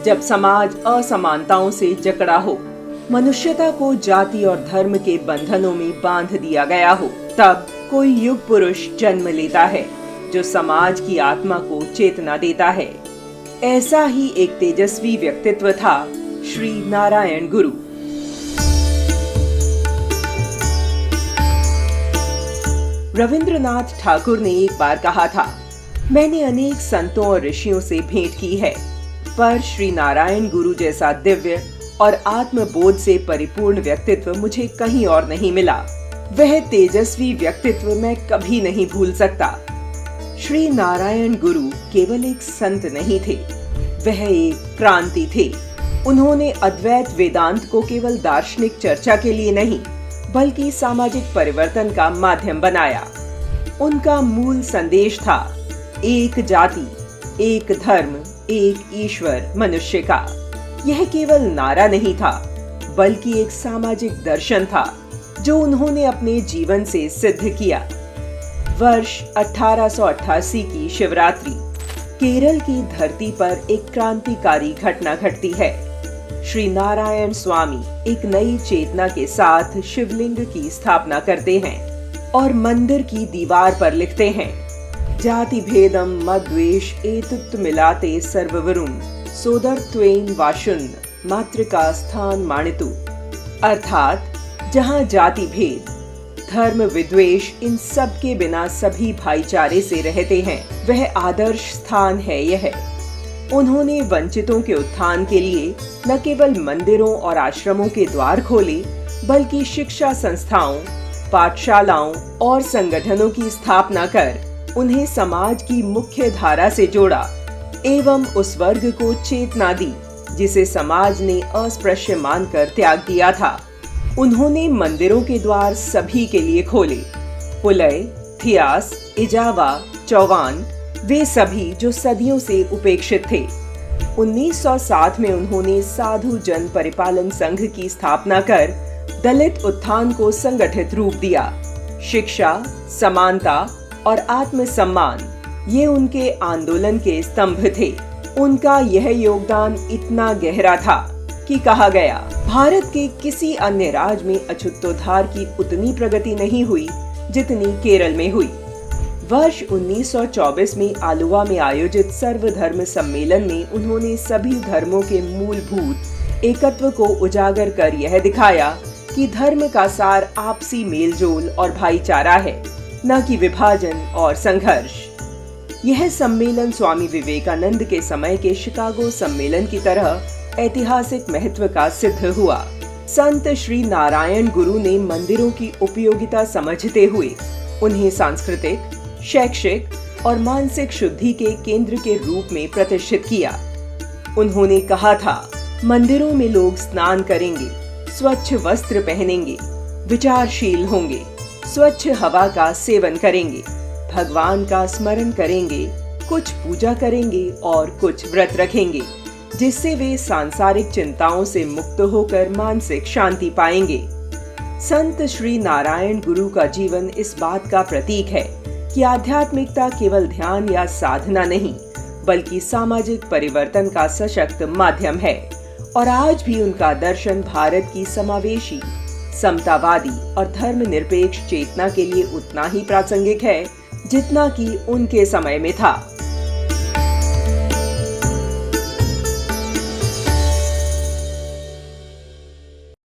जब समाज असमानताओं से जकड़ा हो, मनुष्यता को जाति और धर्म के बंधनों में बांध दिया गया हो, तब कोई युग पुरुष जन्म लेता है जो समाज की आत्मा को चेतना देता है। ऐसा ही एक तेजस्वी व्यक्तित्व था श्री नारायण गुरु। रविंद्रनाथ ठाकुर ने एक बार कहा था, मैंने अनेक संतों और ऋषियों से भेंट की है, पर श्री नारायण गुरु जैसा दिव्य और आत्मबोध से परिपूर्ण व्यक्तित्व मुझे कहीं और नहीं मिला। वह तेजस्वी व्यक्तित्व मैं कभी नहीं भूल सकता। श्री नारायण गुरु केवल एक संत नहीं थे, वह एक क्रांति थे। उन्होंने अद्वैत वेदांत को केवल दार्शनिक चर्चा के लिए नहीं, बल्कि सामाजिक परिवर्तन का माध्यम बनाया। उनका मूल संदेश था एक जाति, एक धर्म, एक ईश्वर मनुष्य का। यह केवल नारा नहीं था, बल्कि एक सामाजिक दर्शन था जो उन्होंने अपने जीवन से सिद्ध किया। वर्ष 1888 की शिवरात्रि, केरल की धरती पर एक क्रांतिकारी घटना घटती है। श्री नारायण स्वामी एक नई चेतना के साथ शिवलिंग की स्थापना करते हैं और मंदिर की दीवार पर लिखते हैं, जाति भेदम मद्वेष एतुत्त मिलाते सर्ववरुण सोदरत्वेन वाशुन मातृका स्थान मानितु। अर्थात जहाँ जाति भेद, धर्म विद्वेष, इन सब के बिना सभी भाईचारे से रहते हैं, वह आदर्श स्थान है यह। उन्होंने वंचितों के उत्थान के लिए न केवल मंदिरों और आश्रमों के द्वार खोले, बल्कि शिक्षा संस्थाओं, पाठशालाओं और संगठनों की स्थापना कर उन्हें समाज की मुख्य धारा से जोड़ा एवं उस वर्ग को चेतना दी जिसे समाज ने अस्पृश्य मानकर त्याग दिया था। उन्होंने मंदिरों के द्वार सभी के लिए खोले। पुलय, थियास, इजावा, चौहान, वे सभी जो सदियों से उपेक्षित थे। 1907 में उन्होंने साधु जन परिपालन संघ की स्थापना कर दलित उत्थान को संगठित रूप दिया। शिक्षा, समानता और आत्मसम्मान ये उनके आंदोलन के स्तंभ थे। उनका यह योगदान इतना गहरा था कि कहा गया, भारत के किसी अन्य राज्य में अछूतोद्धार की उतनी प्रगति नहीं हुई जितनी केरल में हुई। वर्ष 1924 में आलुवा में आयोजित सर्वधर्म सम्मेलन में उन्होंने सभी धर्मों के मूलभूत एकत्व को उजागर कर यह दिखाया कि धर्म का सार आपसी मेलजोल और भाईचारा है, न कि विभाजन और संघर्ष। यह सम्मेलन स्वामी विवेकानंद के समय के शिकागो सम्मेलन की तरह ऐतिहासिक महत्व का सिद्ध हुआ। संत श्री नारायण गुरु ने मंदिरों की उपयोगिता समझते हुए उन्हें सांस्कृतिक, शैक्षिक और मानसिक शुद्धि के केंद्र के रूप में प्रतिष्ठित किया। उन्होंने कहा था, मंदिरों में लोग स्नान करेंगे, स्वच्छ वस्त्र पहनेंगे, विचारशील होंगे, स्वच्छ हवा का सेवन करेंगे, भगवान का स्मरण करेंगे, कुछ पूजा करेंगे और कुछ व्रत रखेंगे, जिससे वे सांसारिक चिंताओं से मुक्त होकर मानसिक शांति पाएंगे। संत श्री नारायण गुरु का जीवन इस बात का प्रतीक है कि आध्यात्मिकता केवल ध्यान या साधना नहीं, बल्कि सामाजिक परिवर्तन का सशक्त माध्यम है। और आज भी उनका दर्शन भारत की समावेशी, समतावादी और धर्मनिरपेक्ष चेतना के लिए उतना ही प्रासंगिक है जितना कि उनके समय में था।